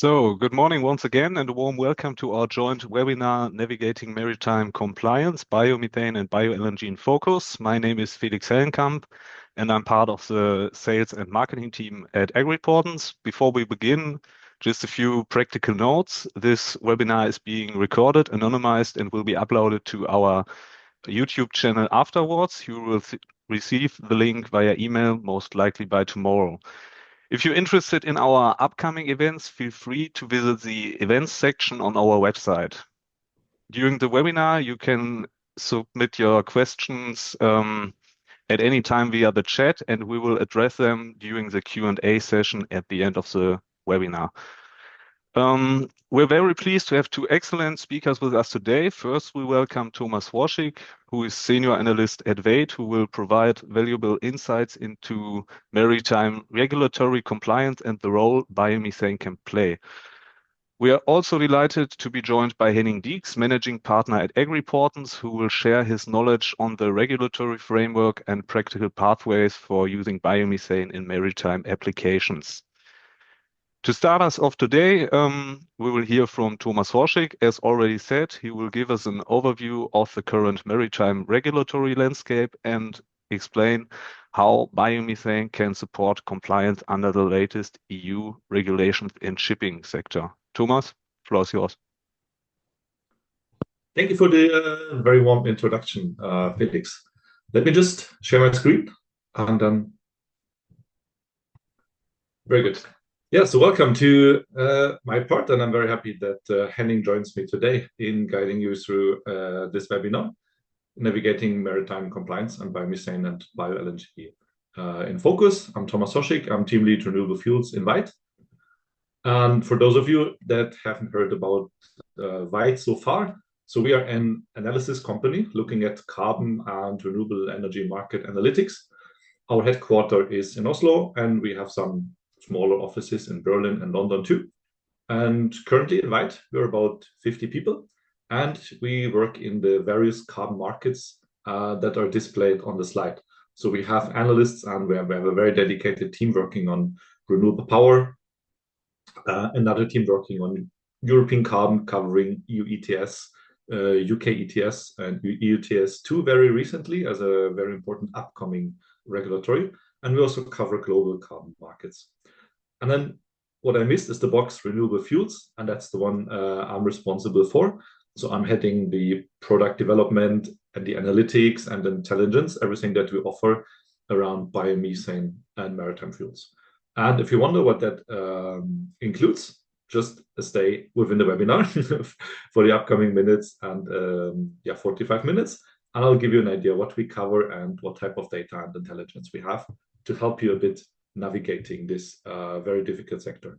Good morning once again, and a warm welcome to our joint webinar, Navigating Maritime Compliance, Biomethane and BioLNG in Focus. My name is Felix Hellenkamp, and I'm part of the sales and marketing team at AgReportance. Before we begin, just a few practical notes. This webinar is being recorded, anonymized, and will be uploaded to our YouTube channel afterwards. You will receive the link via email, most likely by tomorrow. If you're interested in our upcoming events, feel free to visit the events section on our website. During the webinar, you can submit your questions at any time via the chat, and we will address them during the Q&A session at the end of the webinar. We're very pleased to have two excellent speakers with us today. First, we welcome Thomas Warschig, who is Senior Analyst at Vate, who will provide valuable insights into maritime regulatory compliance and the role biomethane can play. We are also delighted to be joined by Henning Dieks, Managing Partner at AgReportance, who will share his knowledge on the regulatory framework and practical pathways for using biomethane in maritime applications. To start us off today, we will hear from Thomas Warschig. As already said, he will give us an overview of the current maritime regulatory landscape and explain how biomethane can support compliance under the latest EU regulations in shipping sector. Thomas, floor is yours. Thank you for the very warm introduction, Felix. Let me just share my screen and then. Very good. Yeah, so welcome to my part, and I'm very happy that Henning joins me today in guiding you through this webinar, Navigating Maritime Compliance and Biomethane and BioLNG in Focus. I'm Thomas Warschig. I'm Team Lead Renewable Fuels in Vate. And for those of you that haven't heard about Vate so far, so we are an analysis company looking at carbon and renewable energy market analytics. Our headquarters is in Oslo, and we have some smaller offices in Berlin and London too. And currently in Vate, we're about 50 people, and we work in the various carbon markets that are displayed on the slide. So we have analysts, and we have a very dedicated team working on renewable power, another team working on European carbon covering EU ETS, UK ETS, and EU ETS 2 very recently as a very important upcoming regulatory. And we also cover global carbon markets. And then what I missed is the box renewable fuels, and that's the one I'm responsible for. So I'm heading the product development and the analytics and intelligence, everything that we offer around biomethane and maritime fuels. And if you wonder what that includes, just stay within the webinar for the upcoming minutes and 45 minutes. And I'll give you an idea what we cover and what type of data and intelligence we have to help you a bit navigating this very difficult sector.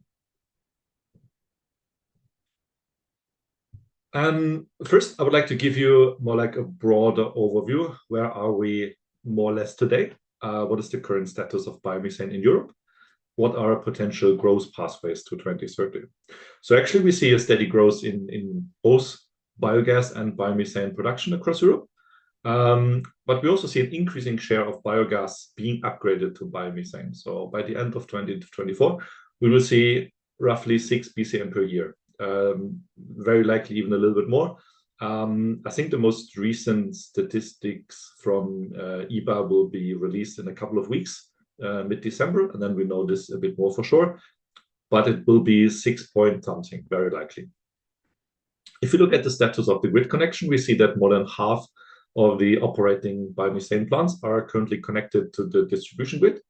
And first, I would like to give you more like a broader overview. Where are we more or less today? What is the current status of biomethane in Europe? What are potential growth pathways to 2030? So actually, we see a steady growth in both biogas and biomethane production across Europe. But we also see an increasing share of biogas being upgraded to biomethane. So by the end of 2024, we will see roughly 6 BCM per year, very likely even a little bit more. I think the most recent statistics from EBA will be released in a couple of weeks, mid-December, and then we know this a bit more for sure. But it will be 6 point something, very likely. If you look at the status of the grid connection, we see that more than half of the operating biomethane plants are currently connected to the distribution grid.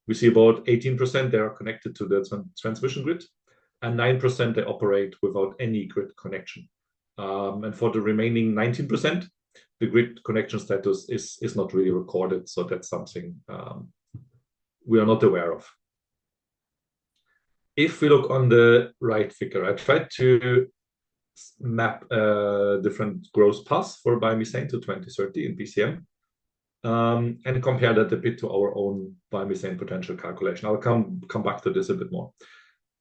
We see about 18% they are connected to the transmission grid, and 9% they operate without any grid connection. And for the remaining 19%, the grid connection status is not really recorded, so that's something we are not aware of. If we look on the right figure, I tried to map different growth paths for biomethane to 2030 in BCM and compare that a bit to our own biomethane potential calculation. I'll come back to this a bit more.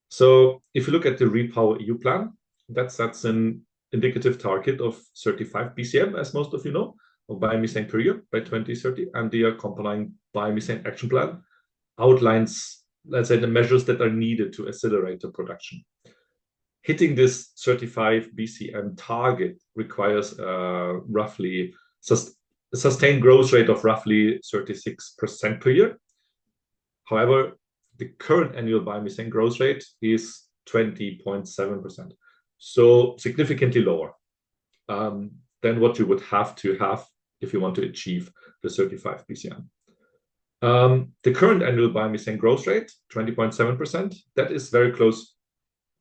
So if you look at the Repower EU plan, that sets an indicative target of 35 BCM, as most of you know, of biomethane per year by 2030, and the accompanying biomethane action plan outlines, let's say, the measures that are needed to accelerate the production. hitting this 35 BCM target requires roughly a sustained growth rate of roughly 36% per year. However, the current annual biomethane growth rate is 20.7%, so significantly lower than what you would have to have if you want to achieve the 35 BCM. The current annual biomethane growth rate, 20.7%, that is very close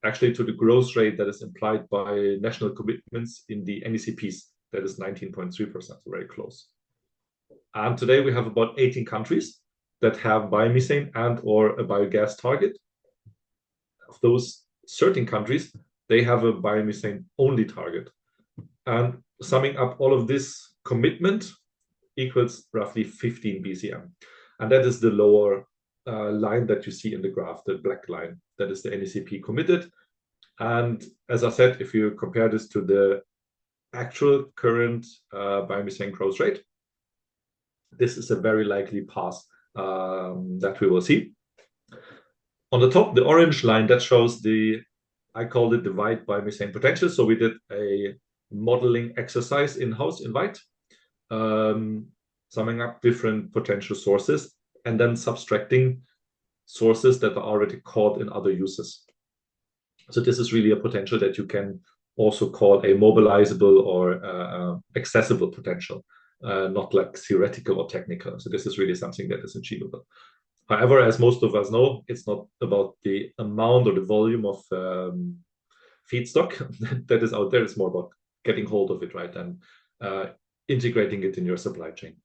actually to the growth rate that is implied by national commitments in the NECPs, that is 19.3%, so very close. And today we have about 18 countries that have biomethane and or a biogas target. Of those 13 countries, they have a biomethane only target. And summing up all of this commitment equals roughly 15 BCM. And that is the lower line that you see in the graph, the black line, that is the NECP committed. And as I said, if you compare this to the actual current biomethane growth rate, this is a very likely path that we will see. On the top, the orange line, that shows I called it the White biomethane potential. So we did a modeling exercise in-house in White, summing up different potential sources and then subtracting sources that are already caught in other uses. So this is really a potential that you can also call a mobilizable or accessible potential, not like theoretical or technical. So this is really something that is achievable. However, as most of us know, it's not about the amount or the volume of feedstock that is out there. It's more about getting hold of it, right, and integrating it in your supply chain.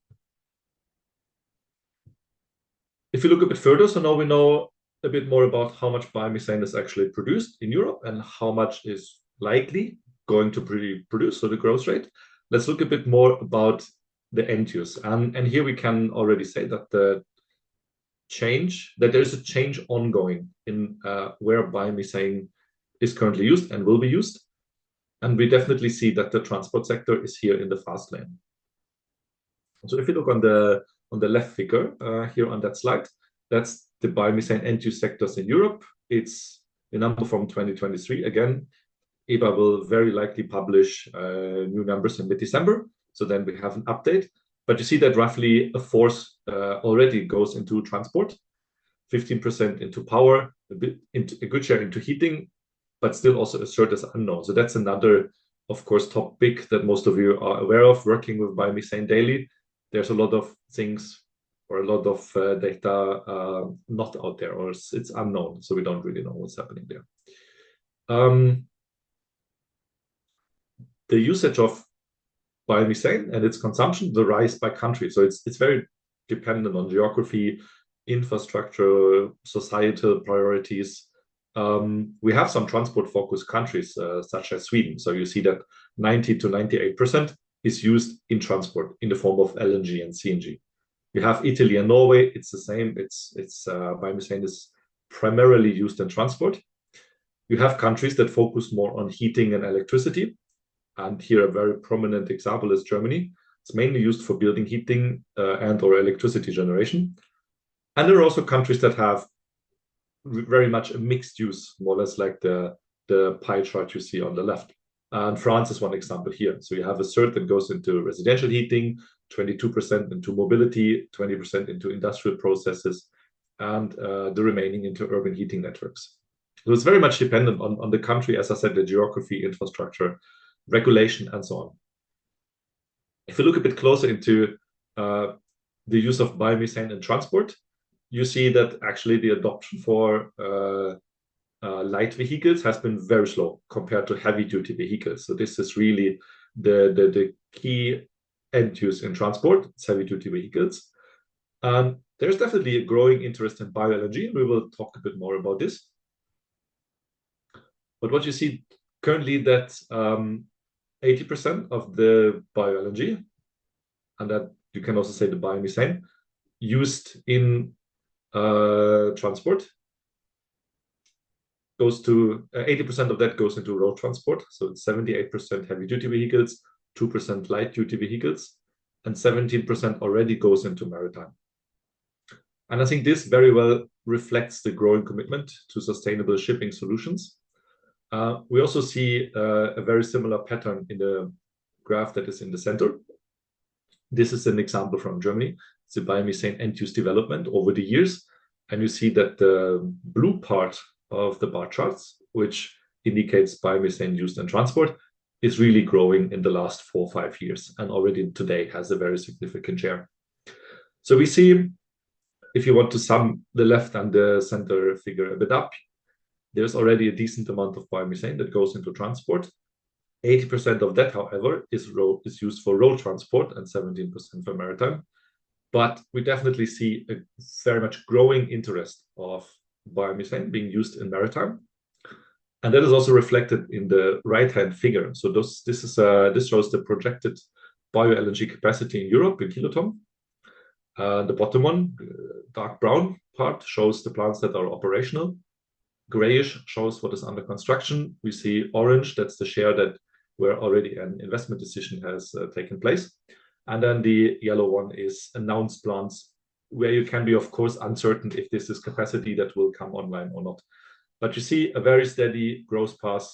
If you look a bit further, so now we know a bit more about how much biomethane is actually produced in Europe and how much is likely going to be produced, so the growth rate. Let's look a bit more about the end use. And here we can already say that there is a change ongoing in where biomethane is currently used and will be used. And we definitely see that the transport sector is here in the fast lane. So if you look on the left figure here on that slide, that's the biomethane end-use sectors in Europe. It's a number from 2023. Again, EBA will very likely publish new numbers in mid-December. So then we have an update. But you see that roughly a fourth already goes into transport, 15% into power, a good share into heating, but still also a third is unknown. So that's another, of course, topic that most of you are aware of working with biomethane daily. There's a lot of things or a lot of data not out there, or it's unknown. So we don't really know what's happening there. The usage of biomethane and its consumption varies by country. So it's very dependent on geography, infrastructure, societal priorities. We have some transport-focused countries, such as Sweden. So you see that 90 to 98% is used in transport in the form of LNG and CNG. You have Italy and Norway. It's the same. Biomethane is primarily used in transport. You have countries that focus more on heating and electricity. And here a very prominent example is Germany. It's mainly used for building heating and or electricity generation. And there are also countries that have very much a mixed use, more or less like the pie chart you see on the left. And France is one example here. So you have a third that goes into residential heating, 22% into mobility, 20% into industrial processes, and the remaining into urban heating networks. So it's very much dependent on the country, as I said, the geography, infrastructure, regulation, and so on. If you look a bit closer into the use of biomethane in transport, you see that actually the adoption for light vehicles has been very slow compared to heavy-duty vehicles. So this is really the key end use in transport, it's heavy-duty vehicles. There's definitely a growing interest in bio-LNG. We will talk a bit more about this. But what you see currently that 80% of the bio-LNG, and that you can also say the biomethane, used in transport goes to 80% of that goes into road transport. So it's 78% heavy duty vehicles, 2% light duty vehicles, and 17% already goes into maritime. And I think this very well reflects the growing commitment to sustainable shipping solutions. We also see a very similar pattern in the graph that is in the center. This is an example from Germany. It's a biomethane end-use development over the years. And you see that the blue part of the bar charts, which indicates biomethane used in transport, is really growing in the last 4 or 5 years, and already today has a very significant share. So we see, if you want to sum the left and the center figure a bit up, there's already a decent amount of biomethane that goes into transport. 80% of that, however, is used for road transport and 17% for maritime. But we definitely see a very much growing interest of biomethane being used in maritime. And that is also reflected in the right-hand figure. So this shows the projected bio-LNG capacity in Europe in kiloton. The bottom one, dark brown part, shows the plants that are operational. Grayish shows what is under construction. We see orange, that's the share that where already an investment decision has taken place. And then the yellow one is announced plants, where you can be, of course, uncertain if this is capacity that will come online or not. But you see a very steady growth path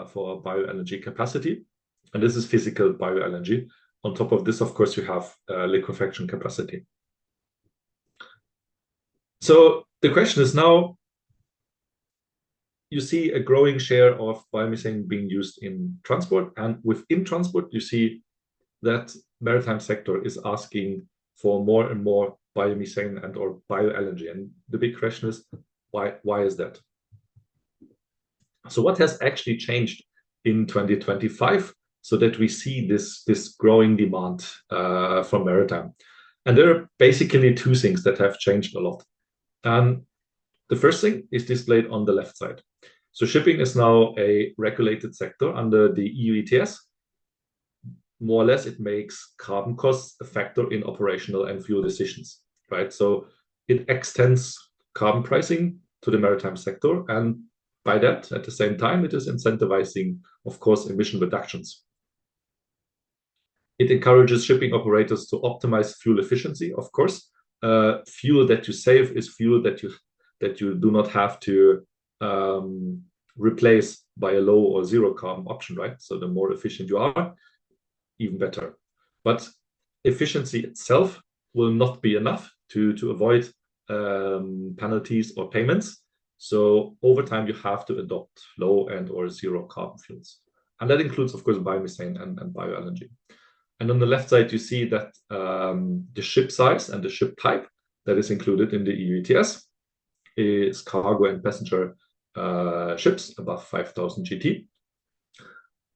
for bio-LNG capacity. And this is physical bio-LNG. On top of this, of course, you have liquefaction capacity. So the question is now, you see a growing share of biomethane being used in transport. And within transport, you see that maritime sector is asking for more and more biomethane and or bio-LNG. And the big question is, why is that? So what has actually changed in 2025 so that we see this growing demand from maritime? And there are basically 2 things that have changed a lot. And the first thing is displayed on the left side. So shipping is now a regulated sector under the EU ETS. More or less, it makes carbon costs a factor in operational and fuel decisions, right? So it extends carbon pricing to the maritime sector. And by that, at the same time, it is incentivizing, of course, emission reductions. It encourages shipping operators to optimize fuel efficiency, of course. Fuel that you save is fuel that you do not have to replace by a low or zero carbon option, right? So the more efficient you are, even better. But efficiency itself will not be enough to avoid penalties or payments. So over time, you have to adopt low and or zero carbon fuels. And that includes, of course, biomethane and bio-LNG. And on the left side, you see that the ship size and the ship type that is included in the EU ETS is cargo and passenger ships above 5,000 GT.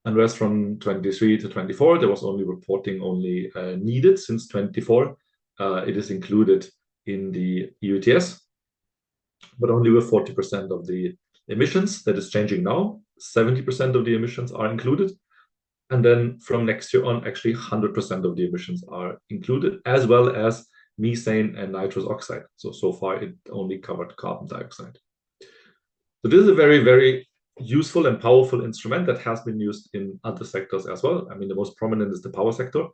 And whereas from 23 to 24, there was only reporting needed. Since 24, it is included in the EU ETS, but only with 40% of the emissions. That is changing now. 70% of the emissions are included. And then from next year on, actually 100% of the emissions are included, as well as methane and nitrous oxide. So far, it only covered carbon dioxide. So this is a very, very useful and powerful instrument that has been used in other sectors as well. I mean, the most prominent is the power sector,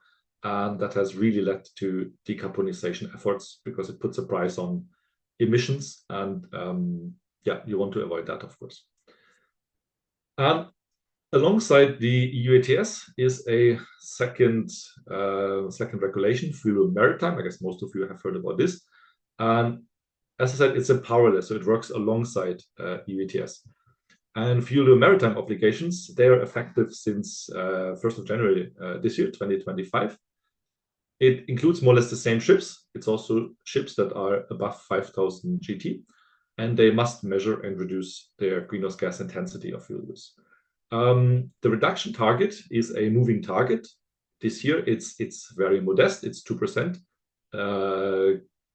and that has really led to decarbonization efforts because it puts a price on emissions, and yeah, you want to avoid that, of course. Alongside the EU ETS is a second regulation, Fuel Maritime. I guess most of you have heard about this. And as I said, it's a powerless, so it works alongside EU ETS. And Fuel Maritime obligations, they are effective since 1st of January this year, 2025. It includes more or less the same ships. It's also ships that are above 5,000 GT, and they must measure and reduce their greenhouse gas intensity of fuel use. The reduction target is a moving target. This year, it's very modest. It's 2%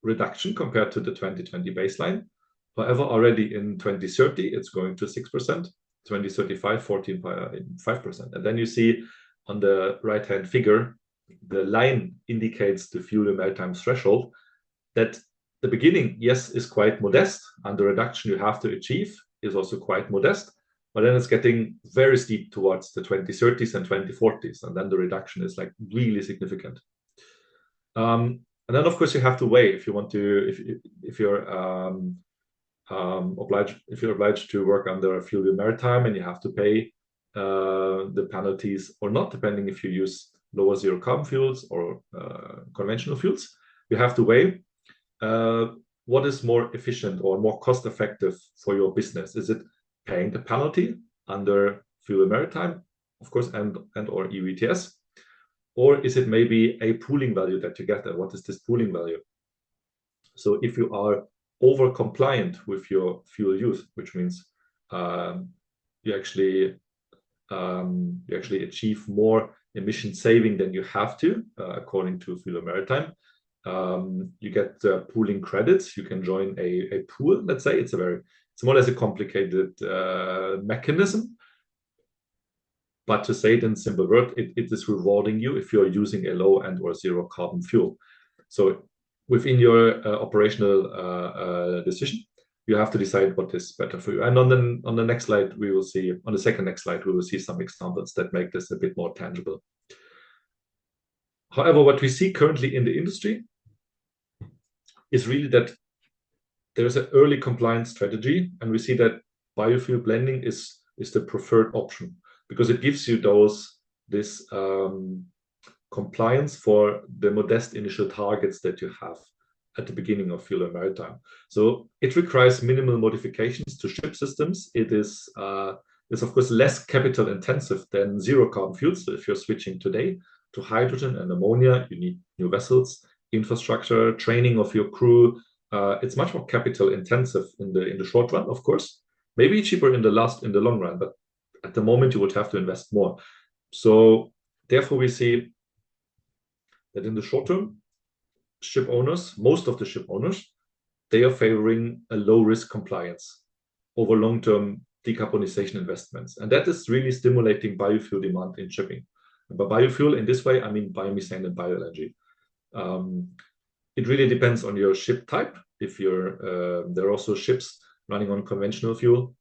reduction compared to the 2020 baseline. However, already in 2030, it's going to 6%, 2035, 14.5%. And then you see on the right-hand figure, the line indicates the Fuel Maritime threshold that the beginning, yes, is quite modest, and the reduction you have to achieve is also quite modest. But then it's getting very steep towards the 2030s and 2040s, and then the reduction is like really significant. And then, of course, you have to weigh if you want to, if you're if you're obliged to work under FuelYou Maritime and you have to pay the penalties or not, depending if you use lower zero carbon fuels or conventional fuels. You have to weigh what is more efficient or more cost effective for your business. Is it paying the penalty under FuelYou Maritime, of course, and or EU ETS? Or is it maybe a pooling value that you get there? What is this pooling value? So if you are over compliant with your fuel use, which means you actually achieve more emission saving than you have to, according to FuelYou Maritime, you get pooling credits. You can join a pool. Let's say it's more or less a complicated mechanism. But to say it in simple word, it is rewarding you if you're using a low and or zero carbon fuel. So within your operational decision, you have to decide what is better for you. And on the next slide, we will see, on the second next slide, we will see some examples that make this a bit more tangible. However, what we see currently in the industry is really that there is an early compliance strategy, and we see that biofuel blending is the preferred option because it gives you this compliance for the modest initial targets that you have at the beginning of FuelYou Maritime. So it requires minimal modifications to ship systems. It is of course less capital intensive than zero carbon fuels. So if you're switching today to hydrogen and ammonia, you need new vessels, infrastructure, training of your crew. It's much more capital intensive in the short run, of course. Maybe cheaper in the long run, but at the moment you would have to invest more. So therefore we see that in the short term, ship owners, most of the ship owners, they are favoring a low risk compliance over long-term decarbonization investments. And that is really stimulating biofuel demand in shipping. And by biofuel in this way, I mean biomethane and bioLNG. It really depends on your ship type. If there are also ships running on conventional fuel,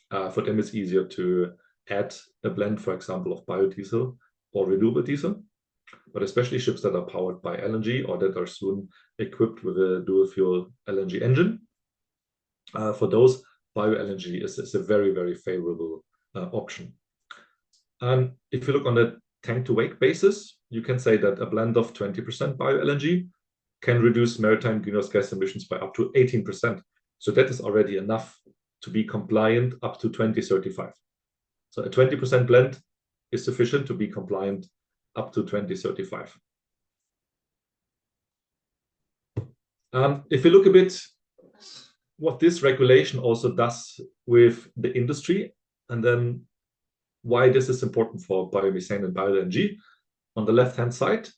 for them it's easier to add a blend, for example, of biodiesel or renewable diesel. But especially ships that are powered by LNG or that are soon equipped with a dual fuel LNG engine. For those, bioLNG is a very, very favorable option. And if you look on the tank to wake basis, you can say that a blend of 20% bioLNG can reduce maritime greenhouse gas emissions by up to 18%. So that is already enough to be compliant up to 2035. So a 20% blend is sufficient to be compliant up to 2035. If you look a bit what this regulation also does with the industry, and then why this is important for biomethane and bioLNG, on the left-hand side,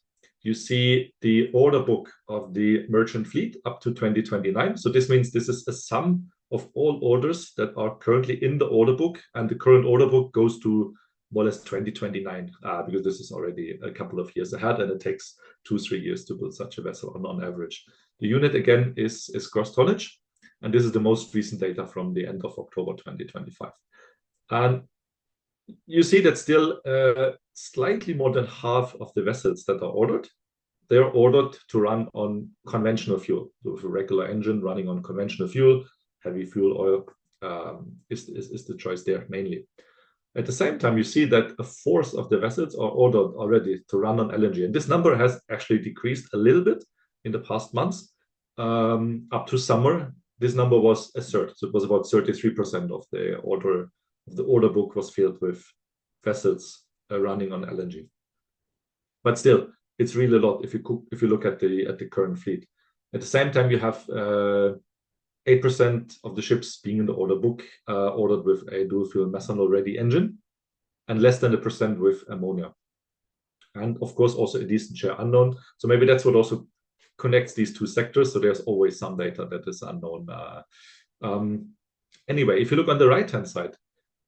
you see the order book of the merchant fleet up to 2029. So this means this is a sum of all orders that are currently in the order book, and the current order book goes to more or less 2029, because this is already a couple of years ahead, and it takes 2-3 years to build such a vessel on average. The unit again is gross tonnage, and this is the most recent data from the end of October 2025. And you see that still slightly more than half of the vessels that are ordered, they are ordered to run on conventional fuel. So with a regular engine running on conventional fuel, heavy fuel oil is the choice there mainly. At the same time, you see that a fourth of the vessels are ordered already to run on LNG. And this number has actually decreased a little bit in the past months. Up to summer, this number was a third. So it was about 33% of the order book was filled with vessels running on LNG. But still, it's really a lot if you look at the current fleet. At the same time, you have 8% of the ships being in the order book ordered with a dual fuel methanol-ready engine, and less than 1% with ammonia. And of course, also a decent share unknown. So maybe that's what also connects these two sectors. So there's always some data that is unknown. Anyway, if you look on the right-hand side,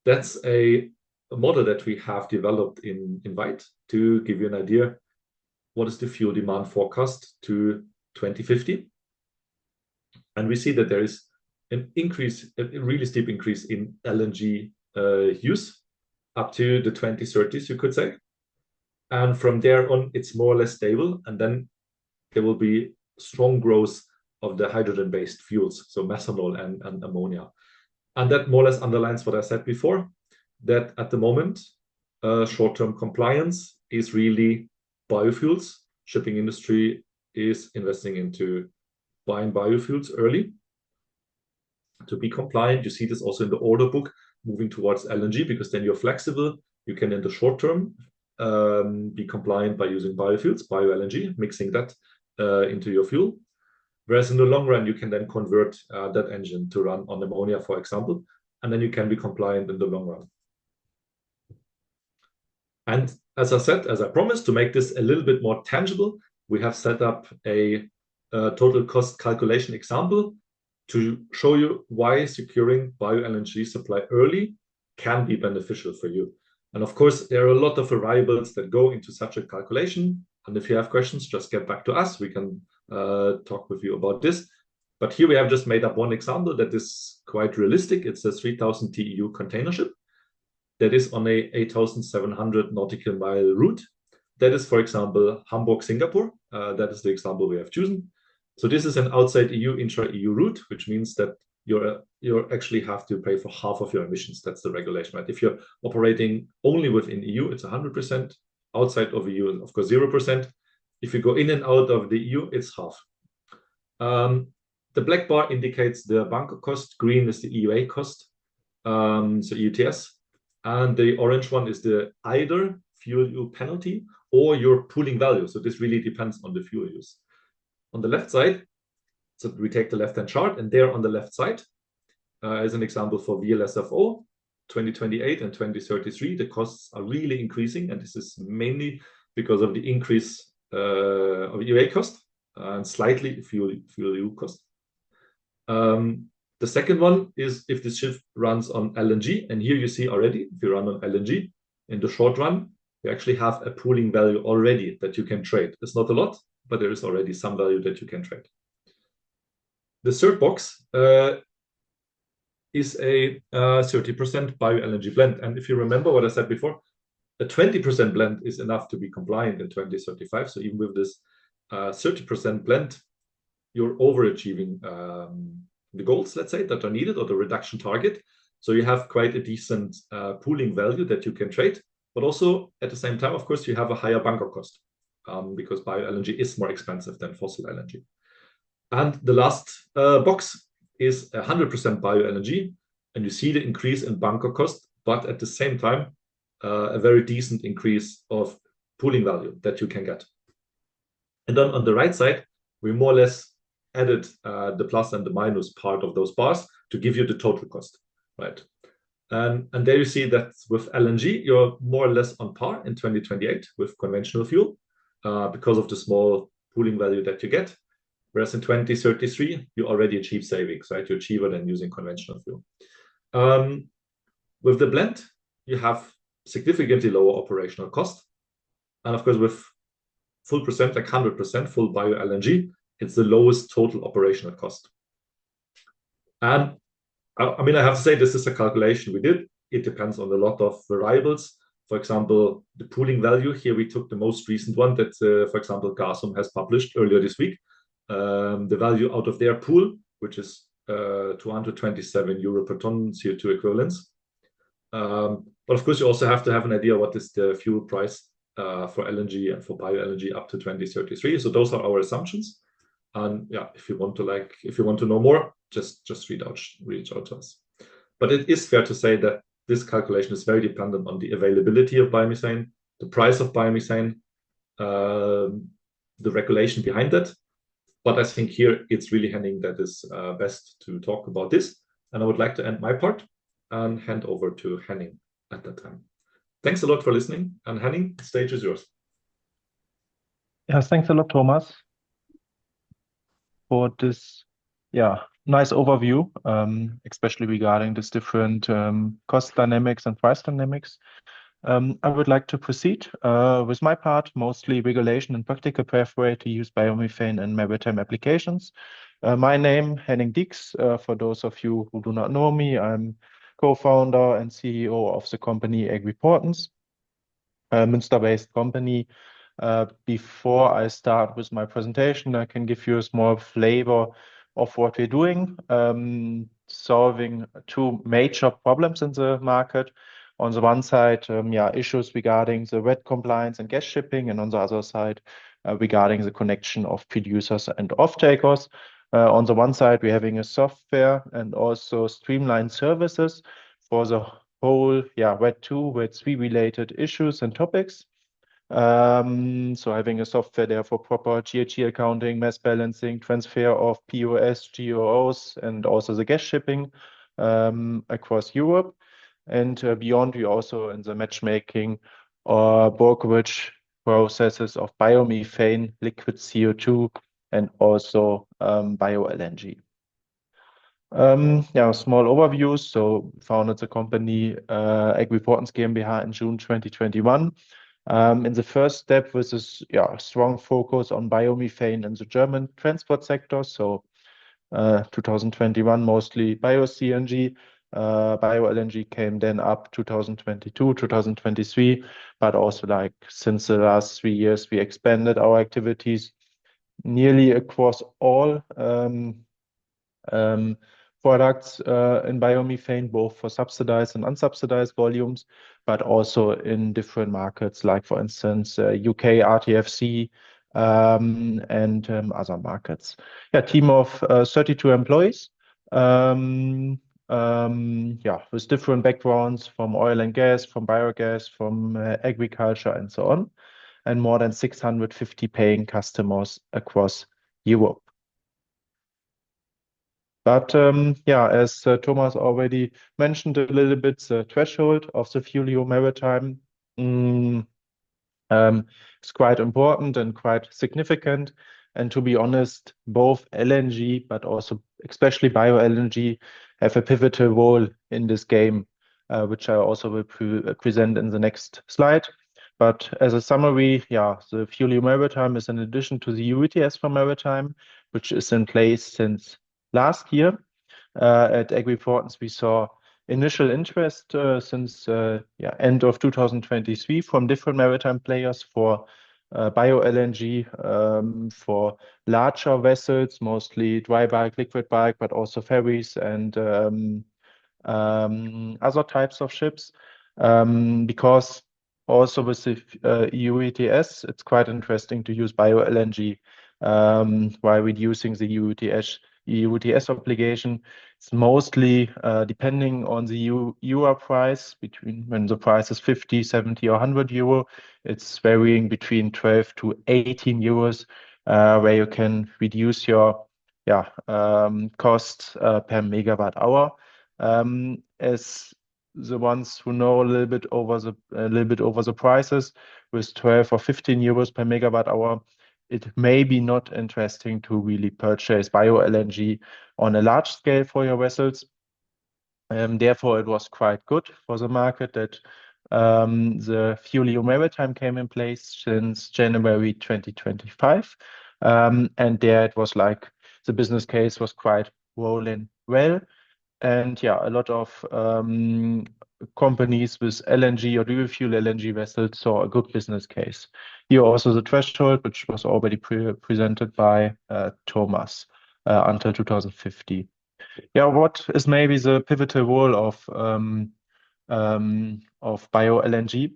that's a model that we have developed in White to give you an idea what is the fuel demand forecast to 2050. And we see that there is an increase, a really steep increase in LNG use up to the 2030s, you could say. And from there on, it's more or less stable. And then there will be strong growth of the hydrogen-based fuels, so methanol and ammonia. And that more or less underlines what I said before, that at the moment, short-term compliance is really biofuels. Shipping industry is investing into buying biofuels early to be compliant. You see this also in the order book, moving towards LNG, because then you're flexible. You can, in the short term, be compliant by using biofuels, bio-LNG, mixing that into your fuel. Whereas in the long run, you can then convert that engine to run on ammonia, for example, and then you can be compliant in the long run. And as I said, as I promised, to make this a little bit more tangible, we have set up a total cost calculation example to show you why securing bio-LNG supply early can be beneficial for you. And of course, there are a lot of variables that go into such a calculation. And if you have questions, just get back to us. We can talk with you about this. But here we have just made up one example that is quite realistic. It's a 3,000 TEU container ship that is on a 8,700 nautical mile route. That is, for example, Hamburg, Singapore. That is the example we have chosen. So this is an outside EU, intra-EU route, which means that you actually have to pay for half of your emissions. That's the regulation, right? If you're operating only within EU, it's 100%. Outside of EU, of course, 0%. If you go in and out of the EU, it's half. The black bar indicates the bunker cost. Green is the EUA cost, so EUTS. And the orange one is the either fuel use penalty or your pooling value. So this really depends on the fuel use. On the left side, so we take the left-hand chart, and there on the left side is an example for VLSFO, 2028 and 2033. The costs are really increasing, and this is mainly because of the increase of EUA cost and slightly fuel use cost. The second one is if the ship runs on LNG, and here you see already, if you run on LNG, in the short run, you actually have a pooling value already that you can trade. It's not a lot, but there is already some value that you can trade. The third box is a 30% bio-LNG blend. And if you remember what I said before, a 20% blend is enough to be compliant in 2035. So even with this 30% blend, you're overachieving the goals, let's say, that are needed, or the reduction target. So you have quite a decent pooling value that you can trade. But also, at the same time, of course, you have a higher bunker cost because bio-LNG is more expensive than fossil LNG. And the last box is 100% bio-LNG. And you see the increase in bunker cost, but at the same time, a very decent increase of pooling value that you can get. And then on the right side, we more or less added the plus and the minus part of those bars to give you the total cost, right? And there you see that with LNG, you're more or less on par in 2028 with conventional fuel because of the small pooling value that you get. Whereas in 2033, you already achieve savings, right? You're cheaper than using conventional fuel. With the blend, you have significantly lower operational cost. And of course, with full percent, like 100% full bio-LNG, it's the lowest total operational cost. And I mean, I have to say, this is a calculation we did. It depends on a lot of variables. For example, the pooling value, here we took the most recent one that, for example, Gasum has published earlier this week. The value out of their pool, which is 227 euro per ton CO2 equivalents. But of course, you also have to have an idea what is the fuel price for LNG and for bio-LNG up to 2033. So those are our assumptions. And yeah, if you want to know more, just reach out to us. But it is fair to say that this calculation is very dependent on the availability of biomethane, the price of biomethane, the regulation behind that. But I think here it's really Henning that is best to talk about this. And I would like to end my part and hand over to Henning at that time. Thanks a lot for listening. And Henning, the stage is yours. Yes, thanks a lot, Thomas, for this nice overview, especially regarding this different cost dynamics and price dynamics. I would like to proceed with my part, mostly regulation and practical pathway to use biomethane in maritime applications. My name, Henning Dix, for those of you who do not know me, I'm co-founder and CEO of the company Agriportens, a Münster-based company Before I start with my presentation, I can give you a small flavor of what we're doing, solving two major problems in the market. On the one side, issues regarding the wet compliance and gas shipping, and on the other side, regarding the connection of producers and off-takers. On the one side, we're having a software and also streamlined services for the whole WET 2, WET 3 related issues and topics. So having a software there for proper GHG accounting, mass balancing, transfer of POS, GOOs, and also the gas shipping across Europe. And beyond, we also in the matchmaking or brokerage processes of biomethane, liquid CO2, and also bio-LNG. Small overview. So founded the company Agriportens GmbH in June 2021. In the first step was this strong focus on biomethane in the German transport sector. So 2021 mostly bio-CNG. Bio-LNG came then up 2022, 2023, but also like since the last 3 years, we expanded our activities nearly across all products in biomethane, both for subsidized and unsubsidized volumes, but also in different markets, like for instance, UK, RTFC, and other markets. Team of 32 employees. With different backgrounds from oil and gas, from biogas, from agriculture, and so on, and more than 650 paying customers across Europe. But as Thomas already mentioned a little bit, the threshold of the FuelEU Maritime is quite important and quite significant. And to be honest, both LNG, but also especially bio-LNG, have a pivotal role in this game, which I also will present in the next slide. But as a summary, the FuelEU Maritime is an addition to the EU ETS for maritime, which is in place since last year. At Agriportens, we saw initial interest since end of 2023 from different maritime players for bio-LNG for larger vessels, mostly dry bulk, liquid bulk, but also ferries and other types of ships. Because also with the EU ETS, it's quite interesting to use bio-LNG while reducing the EU ETS obligation. It's mostly depending on the euro price, between when the price is 50, 70, or 100 euro. It's varying between 12 to 18 euros, where you can reduce your cost per megawatt hour. As the ones who know a little bit over the prices, with 12 or 15 euros per megawatt hour, it may be not interesting to really purchase bio-LNG on a large scale for your vessels. Therefore, it was quite good for the market that the FuelEU Maritime came in place since January 2025. And there it was like the business case was quite rolling well. And a lot of companies with LNG or dual fuel LNG vessels saw a good business case. Here also the threshold, which was already presented by Thomas until 2050. What is maybe the pivotal role of bio-LNG?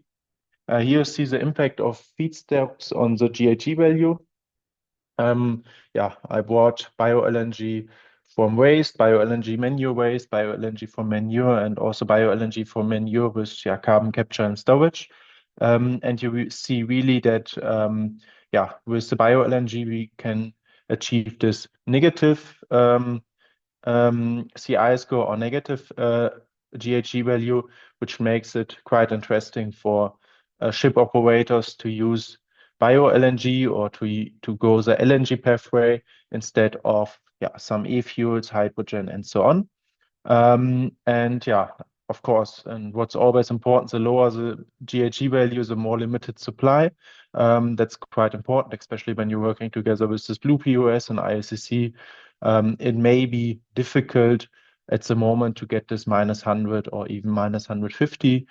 Here you see the impact of feedstocks on the GHG value. I brought bio-LNG from waste, bio-LNG manure waste, bio-LNG from manure, and also bio-LNG from manure with carbon capture and storage. And you see really that with the bio-LNG we can achieve this negative CI score or negative GHG value, which makes it quite interesting for ship operators to use bio-LNG or to go the LNG pathway instead of some e-fuels, hydrogen, and so on. Of course, and what's always important, the lower the GHG value, the more limited supply. That's quite important, especially when you're working together with this Blue POS and ISCC. It may be difficult at the moment to get this -100 or even -150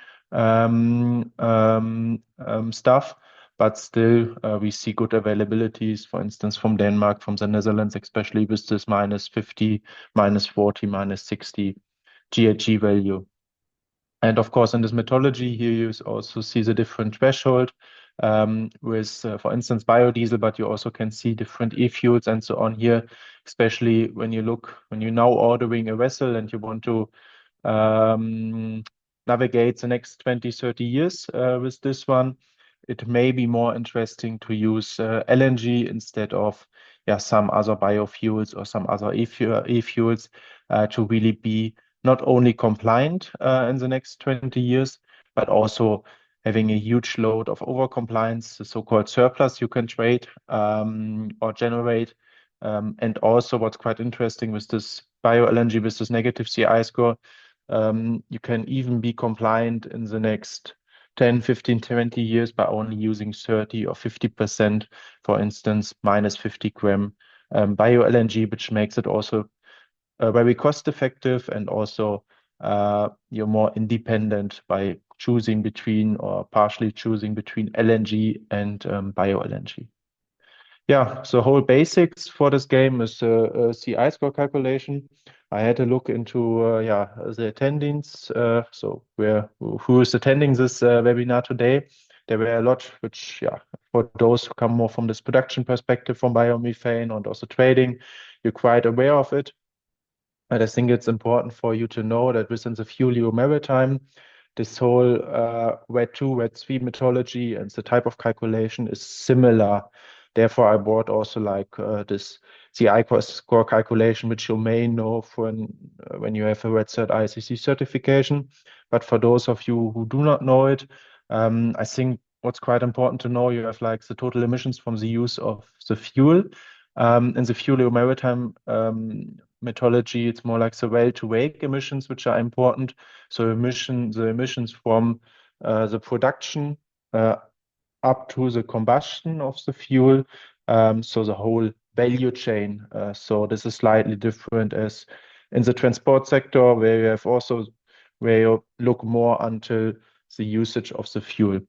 stuff. but still we see good availabilities, for instance, from Denmark, from the Netherlands, especially with this -50, -40, -60 GHG value. And of course, in this methodology here, you also see the different threshold with, for instance, biodiesel, but you also can see different e-fuels and so on here, especially when you're now ordering a vessel and you want to navigate the next 20, 30 years with this one. It may be more interesting to use LNG instead of some other biofuels or some other e-fuels to really be not only compliant in the next 20 years, but also having a huge load of overcompliance, the so-called surplus you can trade or generate. And also what's quite interesting with this bio-LNG, with this negative CI score, you can even be compliant in the next 10, 15, 20 years by only using 30 or 50%, for instance, -50 gram bio-LNG, which makes it also very cost effective, and also you're more independent by choosing between or partially choosing between LNG and bio-LNG. Yeah, so whole basics for this game is a CI score calculation. I had a look into the attendings. So who is attending this webinar today? There were a lot, which for those who come more from this production perspective from biomethane and also trading, you're quite aware of it. And I think it's important for you to know that within the FuelEU Maritime, this whole RED 2, RED 3 methodology and the type of calculation is similar. Therefore, I brought also this CI score calculation, which you may know when you have a RED Cert ICC certification. But for those of you who do not know it, I think what's quite important to know, you have the total emissions from the use of the fuel. In the FuelEU Maritime methodology, it's more like the well-to-wake emissions, which are important. So the emissions from the production up to the combustion of the fuel, so the whole value chain. So this is slightly different as in the transport sector, where you look more until the usage of the fuel.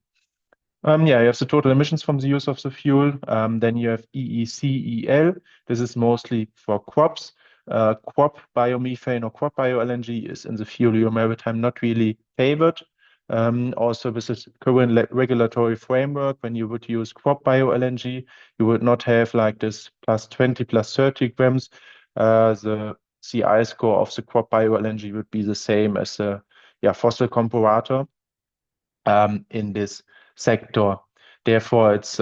You have the total emissions from the use of the fuel. Then you have EECEL. This is mostly for crops. Crop biomethane or crop bio-LNG is in the FuelEU Maritime not really favored. Also, with this current regulatory framework, when you would use crop bio-LNG, you would not have this +20, +30 grams. The CI score of the crop bio-LNG would be the same as the fossil comparator in this sector. Therefore, it's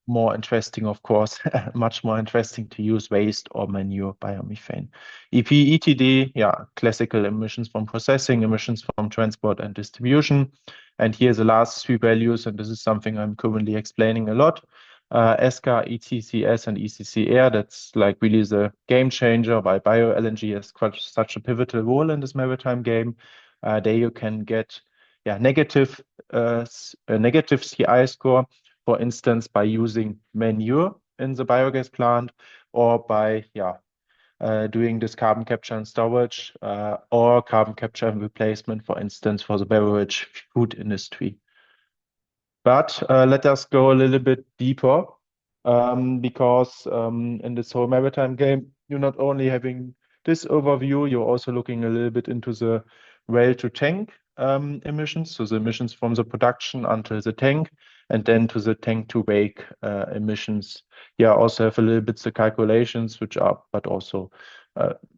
more interesting, of course, much more interesting to use waste or manure biomethane. EP, ETD, classical emissions from processing, emissions from transport and distribution. And here the last three values, and this is something I'm currently explaining a lot. ESCA, ETCS, and ECCR, that's really the game changer, why bio-LNG has such a pivotal role in this maritime game. There you can get a negative CI score, for instance, by using manure in the biogas plant, or by doing this carbon capture and storage, or carbon capture and replacement, for instance, for the beverage food industry. But let us go a little bit deeper, because in this whole maritime game, you're not only having this overview, you're also looking a little bit into the well-to-tank emissions, so the emissions from the production until the tank, and then to the tank-to-wake emissions. Also have a little bit the calculations, which are, but also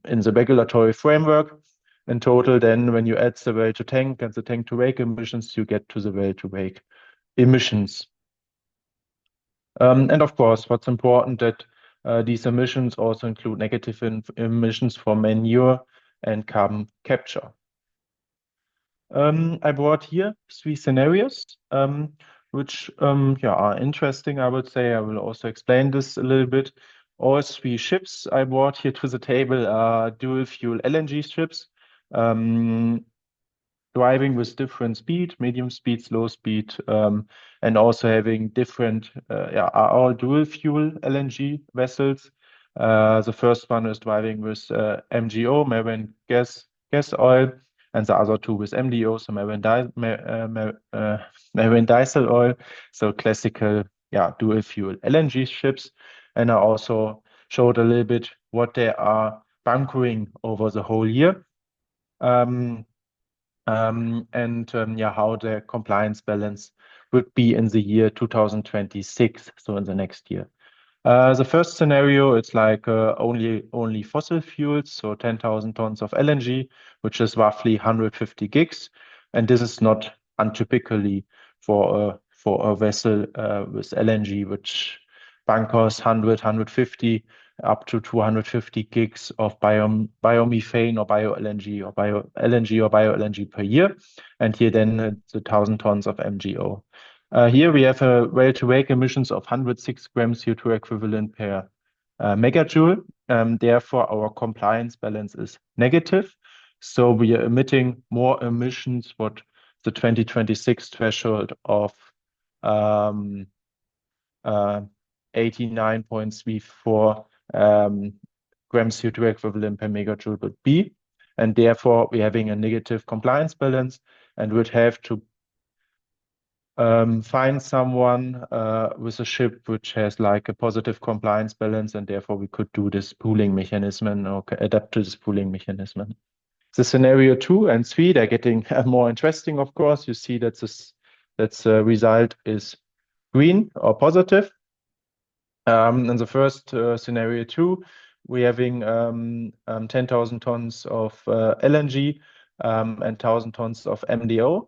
in the regulatory framework. In total, then, when you add the well-to-tank and the tank-to-wake emissions, you get to the well-to-wake emissions. And of course, what's important that these emissions also include negative emissions from manure and carbon capture. I brought here three scenarios, which are interesting, I would say. I will also explain this a little bit. All three ships I brought here to the table are dual fuel LNG ships, driving with different speed, medium speed, slow speed, and also having different, are all dual fuel LNG vessels. The first one is driving with MGO, marine gas oil, and the other two with MDO, so marine diesel oil, so classical, dual fuel LNG ships. And I also showed a little bit what they are bunkering over the whole year. How the compliance balance would be in the year 2026, so in the next year. The first scenario, it's like only fossil fuels, so 10,000 tons of LNG, which is roughly 150 gigs. And this is not untypically for a vessel with LNG, which bunkers 150 up to 250 gigs of biomethane or bio-LNG or bio-LNG per year. And here then the 1,000 tons of MGO. Here we have a well-to-wake emissions of 106 grams CO2 equivalent per megajoule. Therefore, our compliance balance is negative. So we are emitting more emissions what the 2026 threshold of 89.34 grams CO2 equivalent per megajoule would be. And therefore, we're having a negative compliance balance and would have to find someone with a ship which has like a positive compliance balance, and therefore we could do this pooling mechanism or adapt to this pooling mechanism. The scenario 2 and 3, they're getting more interesting, of course. You see that the result is green or positive. In the first scenario 2, we're having 10,000 tons of LNG and 1,000 tons of MDO.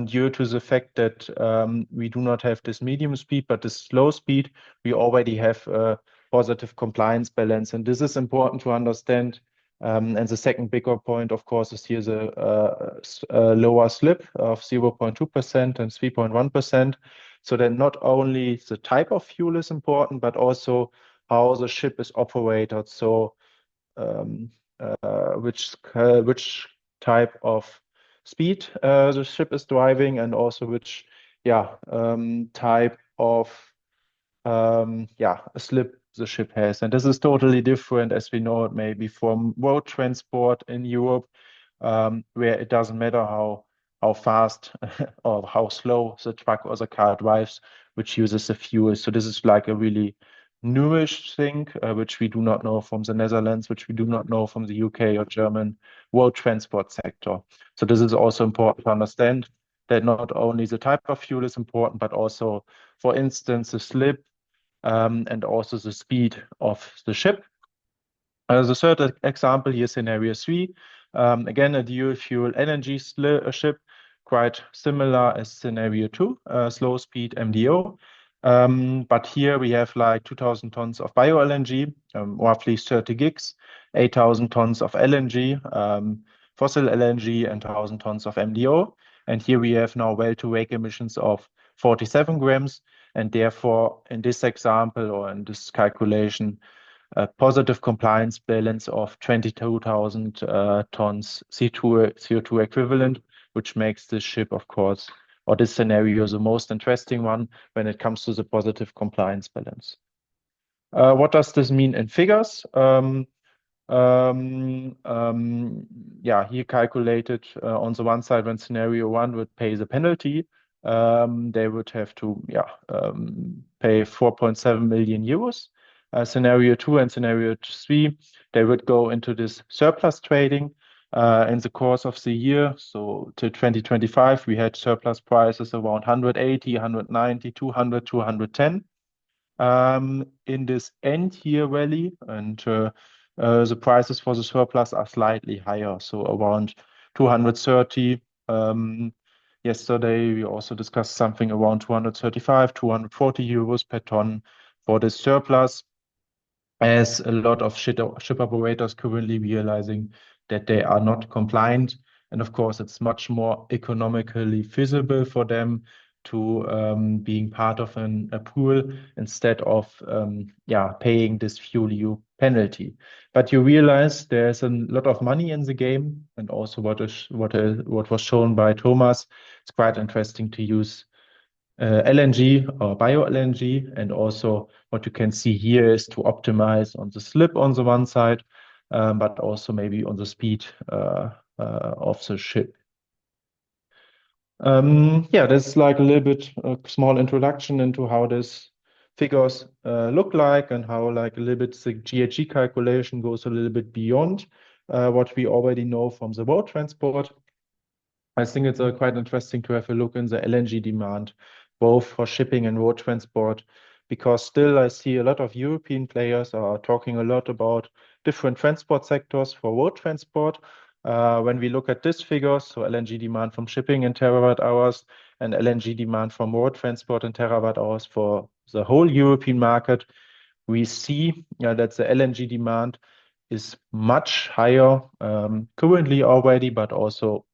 Due to the fact that we do not have this medium speed, but this slow speed, we already have a positive compliance balance. And this is important to understand. And the second bigger point, of course, is here the lower slip of 0.2% and 3.1%. So that not only the type of fuel is important, but also how the ship is operated. So which type of speed the ship is driving, and also which type of slip the ship has. And this is totally different, as we know it maybe from road transport in Europe, where it doesn't matter how fast or how slow the truck or the car drives, which uses the fuel. So this is like a really newish thing, which we do not know from the Netherlands, which we do not know from the UK or German road transport sector. So this is also important to understand that not only the type of fuel is important, but also, for instance, the slip and also the speed of the ship. The third example here, scenario 3, again, a dual fuel LNG ship, quite similar as scenario 2, slow speed MDO. But here we have like 2,000 tons of bio-LNG, roughly 30 gigs, 8,000 tons of LNG, fossil LNG, and 1,000 tons of MDO. And here we have now well-to-wake emissions of 47 grams. And therefore, in this example or in this calculation, a positive compliance balance of 22,000 tons CO2 equivalent, which makes this ship, of course, or this scenario the most interesting one when it comes to the positive compliance balance. What does this mean in figures? Here calculated on the one side, when scenario 1 would pay the penalty, they would have to pay 4.7 million euros. Scenario 2 and scenario 3, they would go into this surplus trading in the course of the year. So till 2025, we had surplus prices around 180, 190, 200, 210 in this end year rally. And the prices for the surplus are slightly higher, so around 230. Yesterday, we also discussed something around 235, 240 euros per ton for the surplus, as a lot of ship operators currently realizing that they are not compliant. And of course, it's much more economically feasible for them to being part of a pool instead of paying this fuel penalty. But you realize there's a lot of money in the game, and also what was shown by Thomas, it's quite interesting to use LNG or bio-LNG, and also what you can see here is to optimize on the slip on the one side, but also maybe on the speed of the ship. Yeah, that's like a little bit a small introduction into how this figures look like and how like a little bit the GHG calculation goes a little bit beyond what we already know from the road transport. I think it's quite interesting to have a look in the LNG demand, both for shipping and road transport, because still I see a lot of European players are talking a lot about different transport sectors for road transport. When we look at this figure, so LNG demand from shipping in terawatt hours and LNG demand from road transport in terawatt hours for the whole European market, we see that the LNG demand is much higher currently already, but also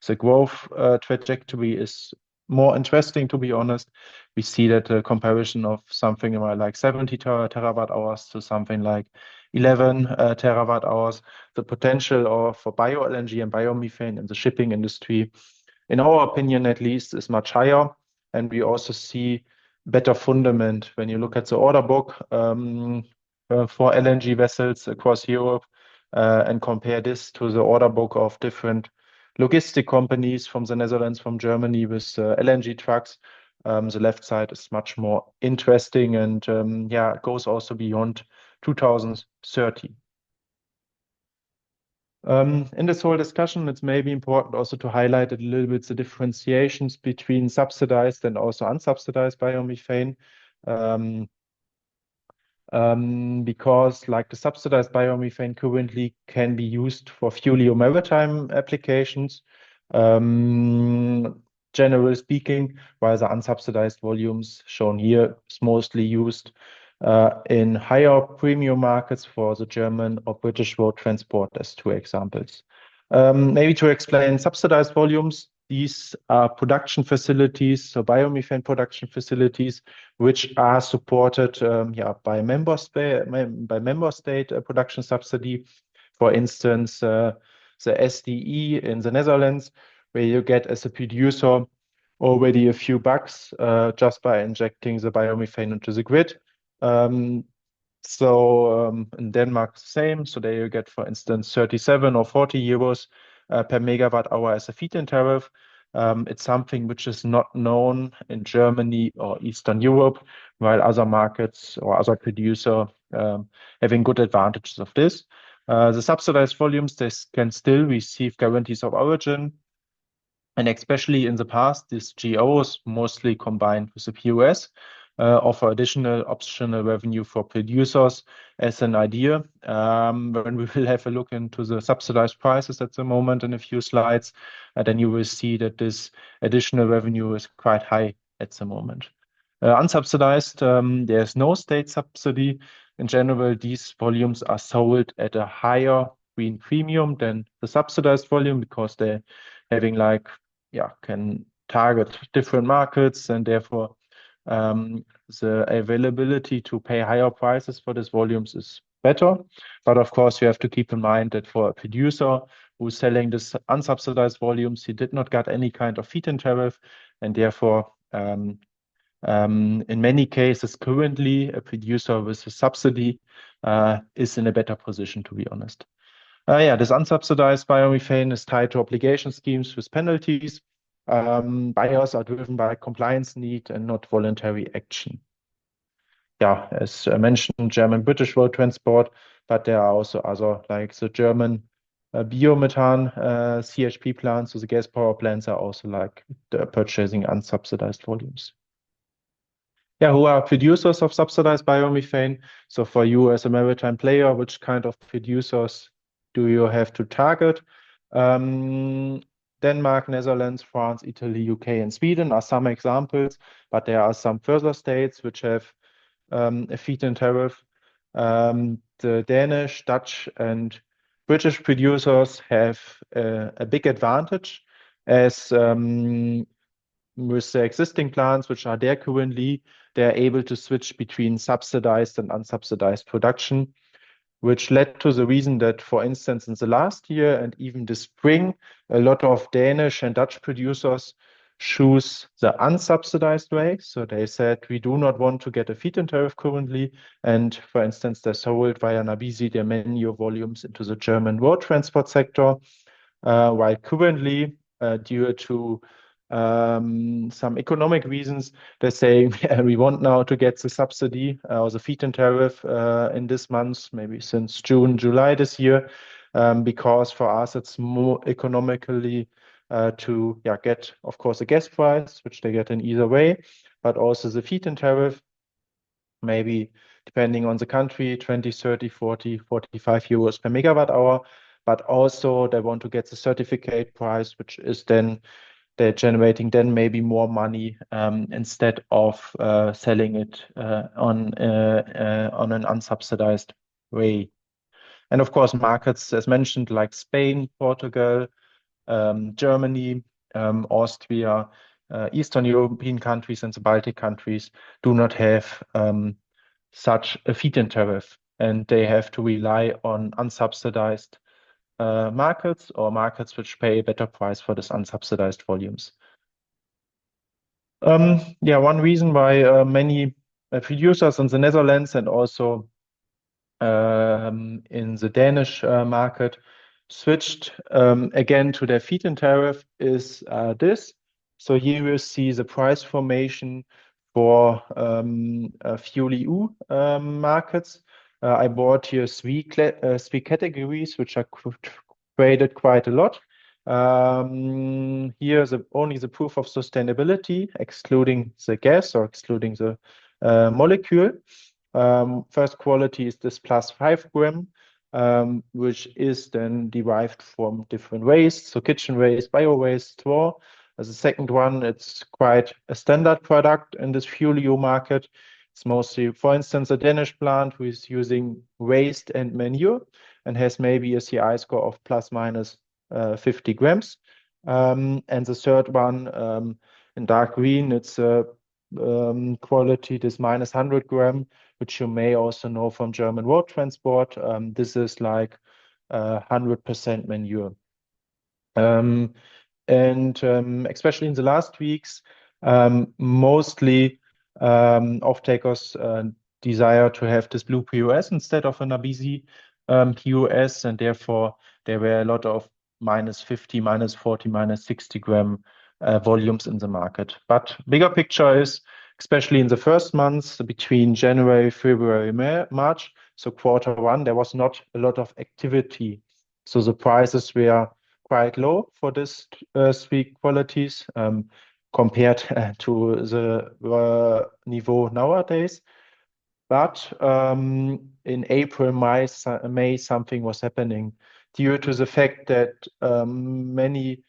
the growth trajectory is more interesting, to be honest. We see that the comparison of something about like 70 terawatt hours to something like 11 terawatt hours, the potential for bio LNG and biomethane in the shipping industry, in our opinion at least, is much higher. And we also see better fundament when you look at the order book for LNG vessels across Europe and compare this to the order book of different logistic companies from the Netherlands, from Germany with LNG trucks. The left side is much more interesting and yeah, it goes also beyond 2030. In this whole discussion, it's maybe important also to highlight a little bit the differentiations between subsidized and also unsubsidized biomethane. Because like the subsidized biomethane currently can be used for fuel or maritime applications, generally speaking, while the unsubsidized volumes shown here is mostly used in higher premium markets for the German or British road transport as two examples. Maybe to explain subsidized volumes, these are production facilities, so biomethane production facilities, which are supported by member state production subsidy. For instance, the SDE in the Netherlands, where you get as a producer already a few bucks just by injecting the biomethane into the grid. In Denmark, the same. So there you get, for instance, 37 or 40 euros per megawatt hour as a feed-in tariff. It's something which is not known in Germany or Eastern Europe, while other markets or other producers having good advantages of this. The subsidized volumes, they can still receive guarantees of origin. And especially in the past, these GOs, mostly combined with the POS, offer additional optional revenue for producers as an idea. When we will have a look into the subsidized prices at the moment in a few slides, then you will see that this additional revenue is quite high at the moment. Unsubsidized, there's no state subsidy. In general, these volumes are sold at a higher green premium than the subsidized volume because they're having can target different markets and therefore the availability to pay higher prices for these volumes is better. But of course, you have to keep in mind that for a producer who's selling this unsubsidized volumes, he did not get any kind of feed-in tariff, and therefore, in many cases, currently a producer with a subsidy is in a better position, to be honest. This unsubsidized biomethane is tied to obligation schemes with penalties. Buyers are driven by compliance need and not voluntary action. As I mentioned, German British road transport, but there are also other, like the German biomethane CHP plants, so the gas power plants are also purchasing unsubsidized volumes. Who are producers of subsidized biomethane? So for you as a maritime player, which kind of producers do you have to target? Denmark, Netherlands, France, Italy, UK, and Sweden are some examples, but there are some further states which have a feed-in tariff. The Danish, Dutch, and British producers have a big advantage as with the existing plants which are there currently, they're able to switch between subsidized and unsubsidized production, which led to the reason that, for instance, in the last year and even this spring, a lot of Danish and Dutch producers choose the unsubsidized way. So they said, we do not want to get a feed-in tariff currently. And for instance, they sold via Nabisi their menu volumes into the German road transport sector. while currently, due to some economic reasons, they're saying we want now to get the subsidy or the feed-in tariff in this month, maybe since June, July this year, because for us it's more economically to get, of course, a gas price, which they get in either way, but also the feed-in tariff, maybe depending on the country, 20, 30, 40, 45 euros per megawatt hour. But also they want to get the certificate price, which is then they're generating then maybe more money instead of selling it on an unsubsidized way. And of course, markets, as mentioned, like Spain, Portugal, Germany, Austria, Eastern European countries, and the Baltic countries do not have such a feed-in tariff, and they have to rely on unsubsidized markets or markets which pay a better price for this unsubsidized volumes. One reason why many producers in the Netherlands and also in the Danish market switched again to their feed-in tariff is this. So here you see the price formation for FuelEU markets. I brought here three categories, which are traded quite a lot. Here only the proof of sustainability, excluding the gas or excluding the molecule. First quality is this +5 gram, which is then derived from different waste, so kitchen waste, bio waste, straw. As a second one, it's quite a standard product in this FuelEU market. It's mostly, for instance, a Danish plant who is using waste and manure and has maybe a CI score of ±50 grams. And the third one, in dark green, it's a quality, this -100 gram, which you may also know from German road transport. This is like 100% manure. Especially in the last weeks, mostly off-takers desire to have this blue POS instead of an ABISI POS, and therefore there were a lot of -50, -40, -60 gram volumes in the market. But bigger picture is, especially in the first months between January, February, March, so Q1, there was not a lot of activity. So the prices were quite low for this three qualities compared to the niveau nowadays. But in April, May, something was happening due to the fact that many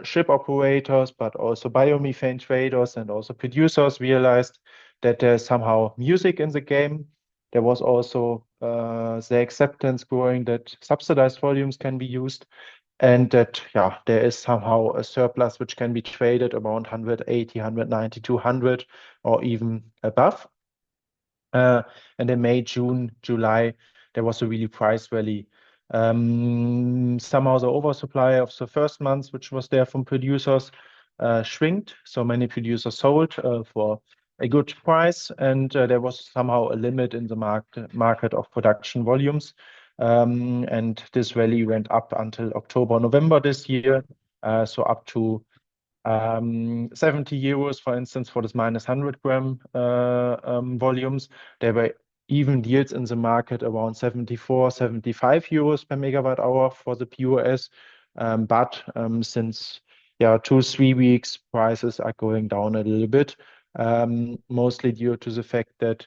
ship operators, but also biomethane traders and also producers realized that there's somehow music in the game. There was also the acceptance growing that subsidized volumes can be used, and that there is somehow a surplus which can be traded around 180, 190, 200, or even above. And in May, June, July, there was a really price rally. Somehow the oversupply of the first months, which was there from producers, shrinked. So many producers sold for a good price, and there was somehow a limit in the market of production volumes. And this rally went up until October, November this year, so up to 70 euros, for instance, for this -100 gram volumes. There were even deals in the market around 74, 75 euros per megawatt hour for the POS. But since 2-3 weeks, prices are going down a little bit, mostly due to the fact that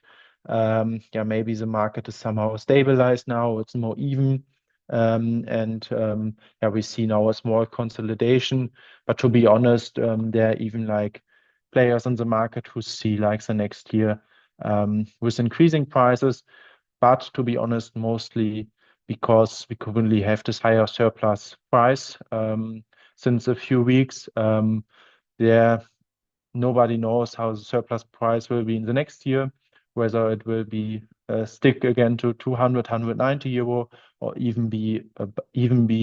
maybe the market is somehow stabilized now, it's more even. We see now a small consolidation, but to be honest, there are even like players in the market who see like the next year with increasing prices. But to be honest, mostly because we currently have this higher surplus price since a few weeks. Nobody knows how the surplus price will be in the next year, whether it will be stick again to 200, 190 euro, or even be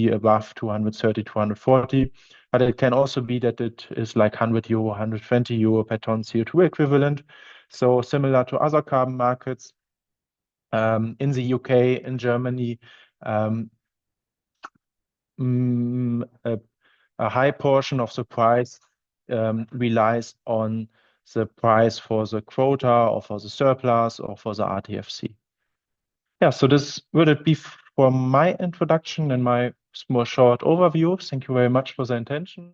above 230, 240. But it can also be that it is like 100 euro, 120 euro per ton CO2 equivalent. So similar to other carbon markets in the UK, in Germany, a high portion of the price relies on the price for the quota or for the surplus or for the RTFC. Yeah, so this would it be for my introduction and my more short overview. Thank you very much for the attention.